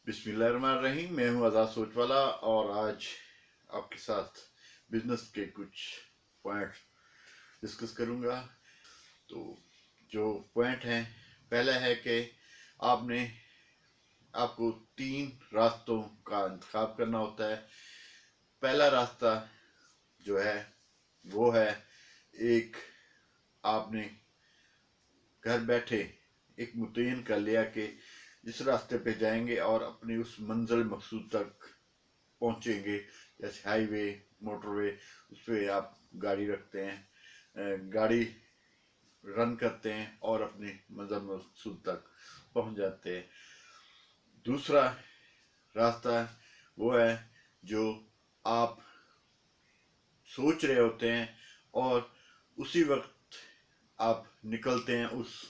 बिस्मिल्लाहिर्रहमानिर्रहीम। मैं हूं आज़ाद सोच वाला और आज आपके साथ बिजनेस के कुछ पॉइंट डिस्कस करूंगा। तो जो पॉइंट हैं, पहला है कि आपने आपको 3 रास्तों का इंतखाब करना होता है। पहला रास्ता जो है वो है, एक आपने घर बैठे एक मुतय्यन कर लिया कि जिस रास्ते पे जाएंगे और अपनी उस मंजिल मकसूद तक पहुंचेंगे, जैसे हाईवे, मोटरवे, उस पर आप गाड़ी रखते हैं, गाड़ी रन करते हैं और अपनी मंजिल मकसूद तक पहुंच जाते हैं। दूसरा रास्ता वो है जो आप सोच रहे होते हैं और उसी वक्त आप निकलते हैं उस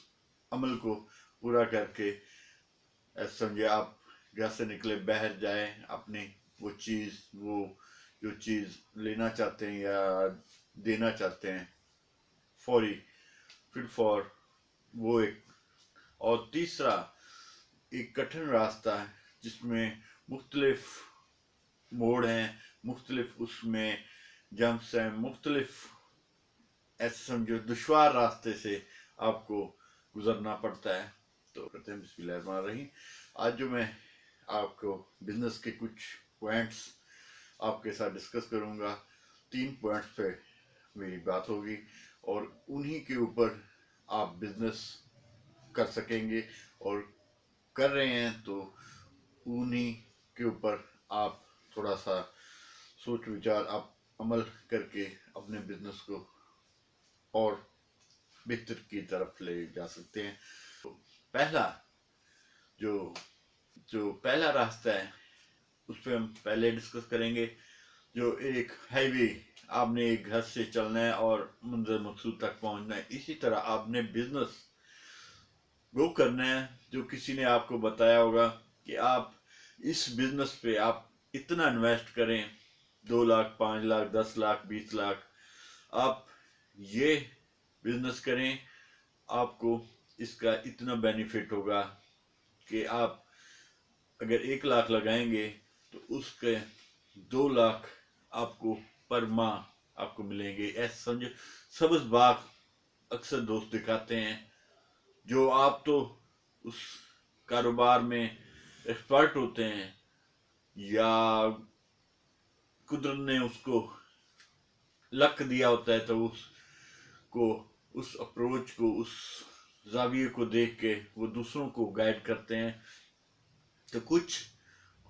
अमल को पूरा करके। समझे आप घर से निकले, बाहर जाए, अपनी वो जो चीज़ लेना चाहते हैं या देना चाहते हैं, फौरी फिर फॉर वो एक। और तीसरा एक कठिन रास्ता है जिसमें मुख्तलिफ मोड़ हैं, मुख्तलिफ उसमें जंप्स हैं, मुख्तलिफ ऐसे समझो दुश्वार रास्ते से आपको गुजरना पड़ता है। तो कहते हैं बिस्मिल्लाहिर्रहमानिर्रहीम। आज जो मैं आपको बिजनेस के कुछ पॉइंट्स आपके साथ डिस्कस करूंगा, 3 पॉइंट्स पे मेरी बात होगी और उन्हीं के ऊपर आप बिजनेस कर सकेंगे, और कर रहे हैं तो उन्हीं के ऊपर आप थोड़ा सा सोच विचार आप अमल करके अपने बिजनेस को और बेहतर की तरफ ले जा सकते हैं। तो पहला जो जो पहला रास्ता है उस पर हम पहले डिस्कस करेंगे। जो एक हाईवे, आपने एक घर से चलना है और मंजिल मकसूद तक पहुंचना है, इसी तरह आपने बिजनेस वो करना है जो किसी ने आपको बताया होगा कि आप इस बिजनेस पे आप इतना इन्वेस्ट करें, 2 लाख, 5 लाख, 10 लाख, 20 लाख, आप ये बिजनेस करें, आपको इसका इतना बेनिफिट होगा कि आप अगर 1 लाख लगाएंगे तो उसके 2 लाख आपको पर माह आपको मिलेंगे। ऐसे समझो सब्ज बाग अक्सर दोस्त दिखाते हैं, जो आप तो उस कारोबार में एक्सपर्ट होते हैं या कुदरत ने उसको लक दिया होता है, तो उसको उस अप्रोच को, उस जाविये को देख के वो दूसरों को गाइड करते हैं। तो कुछ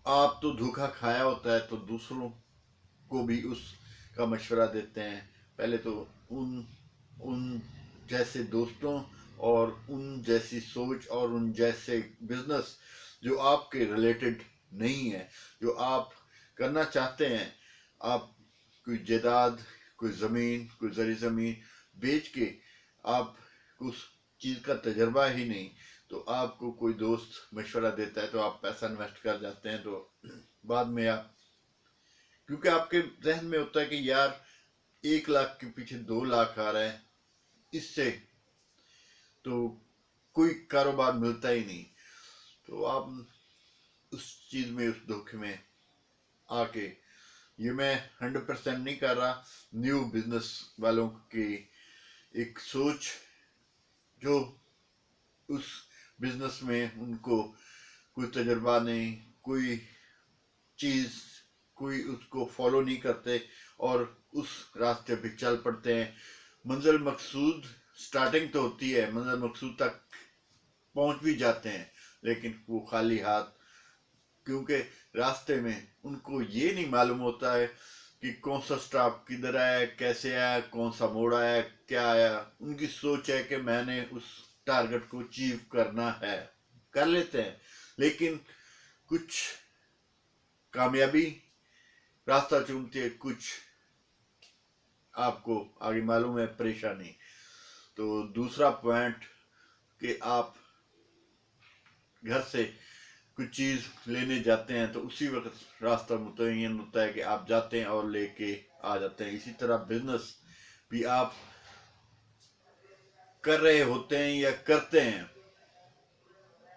आप तो धोखा खाया होता है तो दूसरों को भी उसका मशवरा देते हैं। पहले तो उन उन जैसे दोस्तों और उन जैसी सोच और उन जैसे बिजनेस जो आपके रिलेटेड नहीं है, जो आप करना चाहते हैं, आप कोई जायदाद, कोई ज़मीन, कोई ज़री ज़मीन बेच के आप उस चीज़ का तजर्बा ही नहीं, तो आपको कोई दोस्त मशवरा देता है तो आप पैसा इन्वेस्ट कर जाते हैं। तो बाद में आप, क्योंकि आपके जहन में होता है कि यार 1 लाख के पीछे 2 लाख आ रहा है, इससे तो कोई कारोबार मिलता ही नहीं, तो आप उस चीज़ में, उस धोखे में आके, ये मैं 100% नहीं कर रहा, न्यू बिजनेस वालों की एक सोच जो उस बिजनेस में उनको कोई तजर्बा नहीं, कोई चीज़, कोई उसको फॉलो नहीं करते और उस रास्ते पे चल पड़ते हैं। मंजिल मकसूद स्टार्टिंग तो होती है, मंजिल मकसूद तक पहुंच भी जाते हैं, लेकिन वो खाली हाथ, क्योंकि रास्ते में उनको ये नहीं मालूम होता है कि कौन सा स्टॉप किधर आया, कैसे आया, कौन सा मोड़ आया, क्या आया। उनकी सोच है कि मैंने उस टारगेट को अचीव करना है, कर लेते हैं, लेकिन कुछ कामयाबी रास्ता चूमती है, कुछ आपको आगे मालूम है परेशानी। तो दूसरा पॉइंट कि आप घर से कुछ चीज़ लेने जाते हैं तो उसी वक्त रास्ता मुतय्यन होता है कि आप जाते हैं और लेके आ जाते हैं। इसी तरह बिजनेस भी आप कर रहे होते हैं या करते हैं,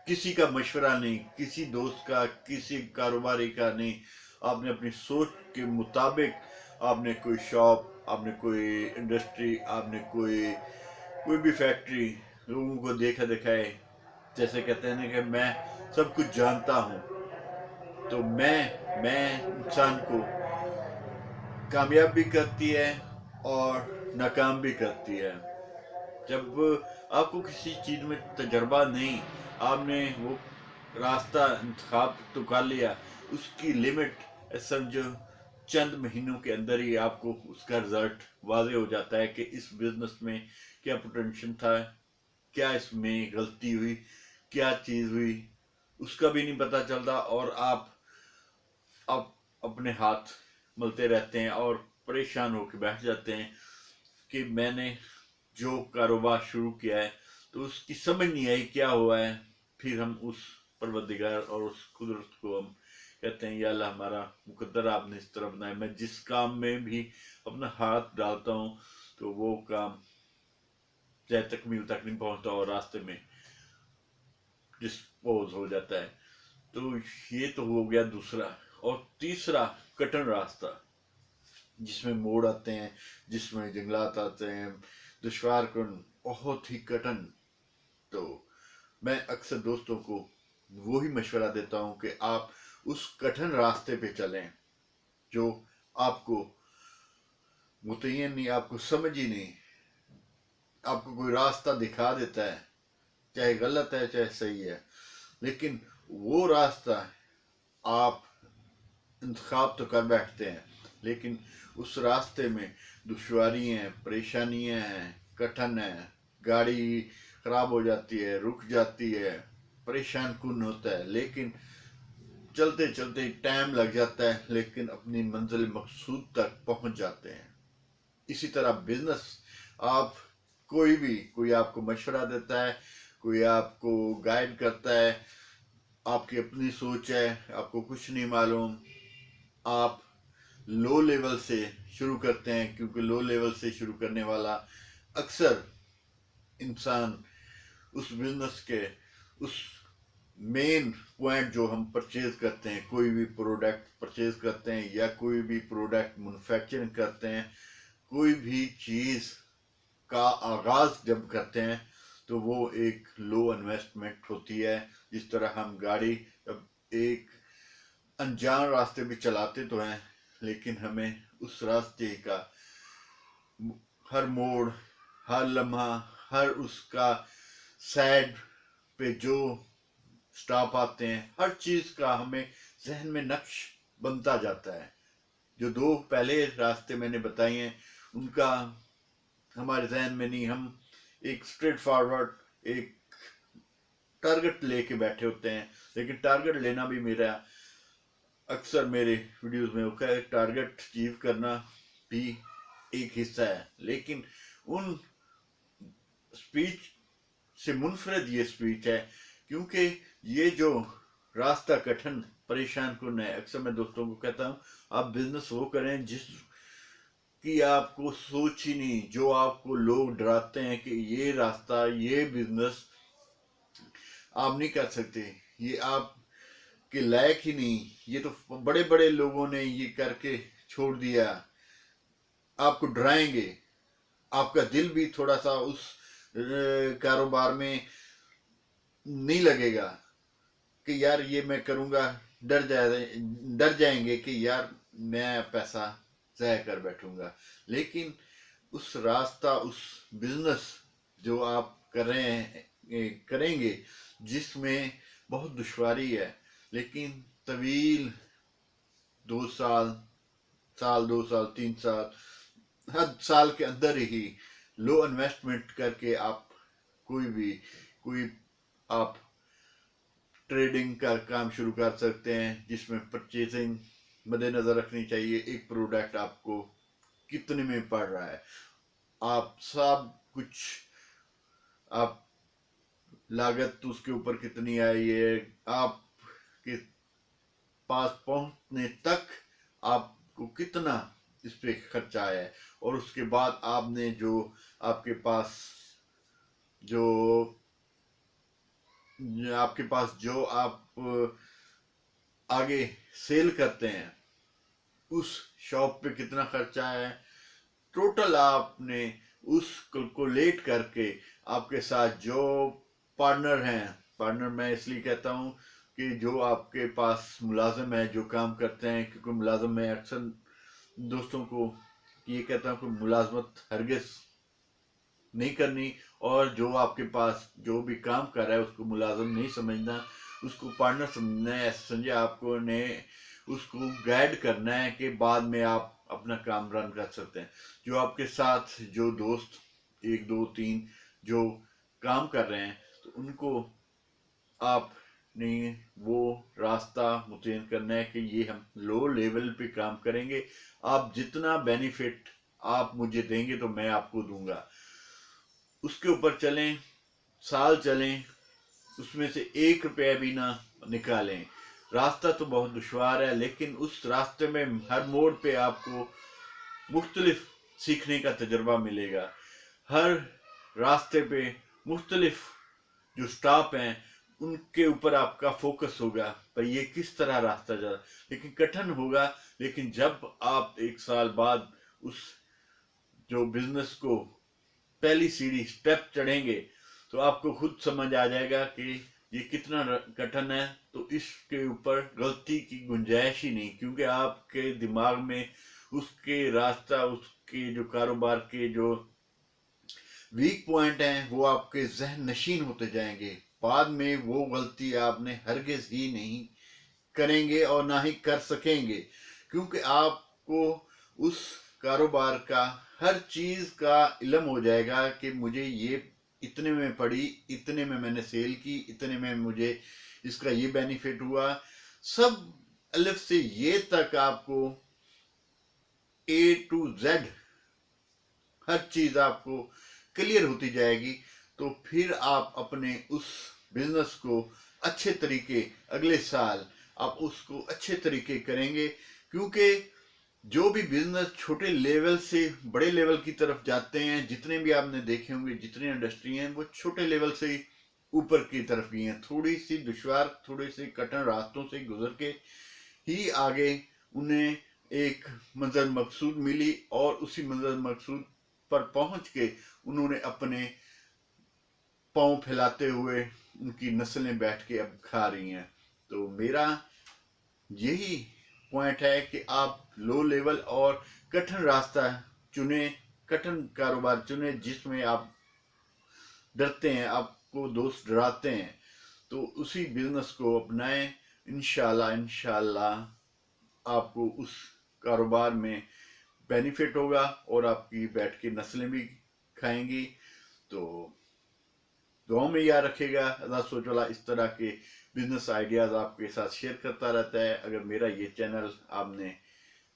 किसी का मशवरा नहीं, किसी दोस्त का, किसी कारोबारी का नहीं। आपने अपनी सोच के मुताबिक आपने कोई शॉप, आपने कोई इंडस्ट्री, आपने कोई कोई भी फैक्ट्री लोगों को देखा दिखाए। जैसे कहते हैं ना कि मैं सब कुछ जानता हूँ। तो मैं इंसान को कामयाब भी करती है और नाकाम भी करती है। जब आपको किसी चीज में तजर्बा नहीं, आपने वो रास्ता इंतखाब तो कर लिया, उसकी लिमिट समझो चंद महीनों के अंदर ही आपको उसका रिजल्ट वाजे हो जाता है कि इस बिजनेस में क्या पोटेंशियल था, क्या इसमें गलती हुई, क्या चीज हुई, उसका भी नहीं पता चलता। और आप अपने हाथ मलते रहते हैं और परेशान होकर बैठ जाते हैं कि मैंने जो कारोबार शुरू किया है तो उसकी समझ नहीं आई क्या हुआ है। फिर हम उस परवरदिगार और उस कुदरत को हम कहते हैं, या अल्लाह हमारा मुकद्दर आपने इस तरह बनाया। मैं जिस काम में भी अपना हाथ डालता हूँ तो वो काम जय तकमील तक नहीं पहुंचता और रास्ते में डिस्पोज हो जाता है। तो ये तो हो गया दूसरा। और तीसरा, कठिन रास्ता, जिसमें मोड़ आते हैं, जिसमें जंगलात आते हैं, दुश्वार कुन, बहुत ही कठिन। तो मैं अक्सर दोस्तों को वो ही मशवरा देता हूं कि आप उस कठिन रास्ते पे चलें जो आपको मुतय्यन नहीं, आपको समझ ही नहीं, आपको कोई रास्ता दिखा देता है, चाहे गलत है चाहे सही है, लेकिन वो रास्ता आप इंतखाब तो कर बैठते हैं, लेकिन उस रास्ते में दुश्वारियाँ हैं, परेशानियाँ हैं, कठिन है, गाड़ी खराब हो जाती है, रुक जाती है, परेशान कुन होता है, लेकिन चलते चलते टाइम लग जाता है, लेकिन अपनी मंजिल मकसूद तक पहुंच जाते हैं। इसी तरह बिजनेस, आप कोई आपको मशवरा देता है, कोई आपको गाइड करता है, आपकी अपनी सोच है, आपको कुछ नहीं मालूम, आप लो लेवल से शुरू करते हैं, क्योंकि लो लेवल से शुरू करने वाला अक्सर इंसान उस बिजनेस के उस मेन पॉइंट जो हम परचेज करते हैं, कोई भी प्रोडक्ट परचेज करते हैं या कोई भी प्रोडक्ट मैन्युफैक्चरिंग करते हैं, कोई भी चीज का आगाज जब करते हैं तो वो एक लो इन्वेस्टमेंट होती है। जिस तरह हम गाड़ी जब एक अनजान रास्ते भी चलाते तो हैं, लेकिन हमें उस रास्ते का हर मोड़, हर लम्हा, हर उसका साइड पे जो स्टॉप आते हैं, हर चीज का हमें जहन में नक्श बनता जाता है। जो दो पहले रास्ते मैंने बताए हैं उनका हमारे जहन में नहीं, हम एक स्ट्रेट फॉरवर्ड एक टारगेट लेके बैठे होते हैं। लेकिन टारगेट लेना भी मेरा अक्सर मेरे वीडियोस में होता है, टारगेट अचीव करना भी एक हिस्सा है, लेकिन उन स्पीच से मुनफरद ये स्पीच है, क्योंकि ये जो रास्ता कठिन परेशान कुन है। अक्सर मैं दोस्तों को कहता हूँ, आप बिजनेस वो करें जिस कि आपको सोच ही नहीं, जो आपको लोग डराते हैं कि ये रास्ता, ये बिजनेस आप नहीं कर सकते, ये आप के लायक ही नहीं, ये तो बड़े बड़े लोगों ने ये करके छोड़ दिया, आपको डराएंगे। आपका दिल भी थोड़ा सा उस कारोबार में नहीं लगेगा कि यार ये मैं करूंगा, डर जाएंगे कि यार मैं पैसा ज़ाया कर बैठूंगा। लेकिन उस रास्ता, उस बिजनेस जो आप कर रहे हैं, करेंगे, जिसमें बहुत दुश्वारी है, लेकिन तवील 2 साल, 2 साल 3 साल, हर साल के अंदर ही लो इन्वेस्टमेंट करके आप कोई आप ट्रेडिंग का काम शुरू कर सकते हैं, जिसमें परचेजिंग मद्देनजर रखनी चाहिए। एक प्रोडक्ट आपको कितने में पड़ रहा है, आप सब कुछ, आप लागत उसके ऊपर कितनी आई है, आपके पास पहुंचने तक आपको कितना इस पे खर्चा आया है, और उसके बाद आपने जो आपके पास जो आपके पास जो आप आगे सेल करते हैं उस शॉप पे कितना खर्चा है, टोटल आपने उस कैलकुलेट करके आपके साथ जो पार्टनर हैं, पार्टनर मैं इसलिए कहता हूँ कि जो आपके पास मुलाजिम है जो काम करते हैं, क्योंकि मुलाजिम में अक्सर दोस्तों को ये कहता हूँ कि मुलाजमत हरगिज नहीं करनी, और जो आपके पास जो भी काम कर रहा है उसको मुलाजिम नहीं समझना, उसको पार्टनर समझना है। समझे आपको ने उसको गाइड करना है कि बाद में आप अपना काम रन कर सकते हैं। जो आपके साथ जो दोस्त 1 2 3 जो काम कर रहे हैं तो उनको आपने वो रास्ता मुतयन करना है कि ये हम लो लेवल पे काम करेंगे, आप जितना बेनिफिट आप मुझे देंगे तो मैं आपको दूंगा, उसके ऊपर चलें, साल चलें, उसमें से 1 रुपया भी ना निकालें। रास्ता तो बहुत दुश्वार है लेकिन उस रास्ते में हर मोड़ पे आपको मुख्तलिफ सीखने का तजर्बा मिलेगा। हर रास्ते पे मुख्तलिफ जो स्टॉप हैं उनके ऊपर आपका फोकस होगा पर ये किस तरह रास्ता जा, लेकिन कठिन होगा। लेकिन जब आप 1 साल बाद उस जो बिजनेस को पहली सीढ़ी स्टेप चढ़ेंगे तो आपको खुद समझ आ जाएगा कि ये कितना कठिन है, तो इसके ऊपर गलती की गुंजाइश ही नहीं, क्योंकि आपके दिमाग में उसके रास्ता, उसके जो कारोबार के जो वीक पॉइंट हैं वो आपके जहन नशीन होते जाएंगे। बाद में वो गलती आपने हरगिज ही नहीं करेंगे और ना ही कर सकेंगे, क्योंकि आपको उस कारोबार का हर चीज का इल्म हो जाएगा कि मुझे ये इतने में पड़ी, इतने में मैंने सेल की, इतने में मुझे इसका ये बेनिफिट हुआ। सब अलिफ से ये तक आपको A to Z हर चीज आपको क्लियर होती जाएगी। तो फिर आप अपने उस बिजनेस को अच्छे तरीके अगले साल आप उसको अच्छे तरीके करेंगे, क्योंकि जो भी बिजनेस छोटे लेवल से बड़े लेवल की तरफ जाते हैं, जितने भी आपने देखे होंगे, जितनी इंडस्ट्री हैं वो छोटे लेवल से ऊपर की तरफ गई हैं, थोड़ी सी दुश्वार, थोड़े से कठिन रास्तों से गुजर के ही आगे उन्हें एक मंजिल मकसूद मिली, और उसी मंजिल मकसूद पर पहुंच के उन्होंने अपने पांव फैलाते हुए उनकी नस्लें बैठ के अब खा रही हैं। तो मेरा यही पॉइंट है कि आप लो लेवल और कठिन रास्ता चुने, कठिन कारोबार चुने जिसमें आप डरते हैं, आपको दोस्त डराते हैं, तो उसी बिजनेस को अपनाएं। इंशाल्लाह इंशाल्लाह आपको उस कारोबार में बेनिफिट होगा और आपकी बैठ के नस्लें भी खाएंगी। तो दुआओं में याद रखिएगा। अल्लाह सोचला इस तरह के बिजनेस आइडियाज़ आपके साथ शेयर करता रहता है। अगर मेरा ये चैनल आपने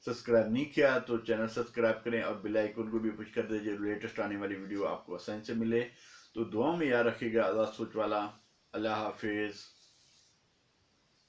सब्सक्राइब नहीं किया तो चैनल सब्सक्राइब करें और बेल आइकन को भी पुश कर दीजिए, लेटेस्ट आने वाली वीडियो आपको आसानी से मिले। तो दुआओं में याद रखिएगा। अल्लाह सोच वाला। अल्लाह हाफिज़।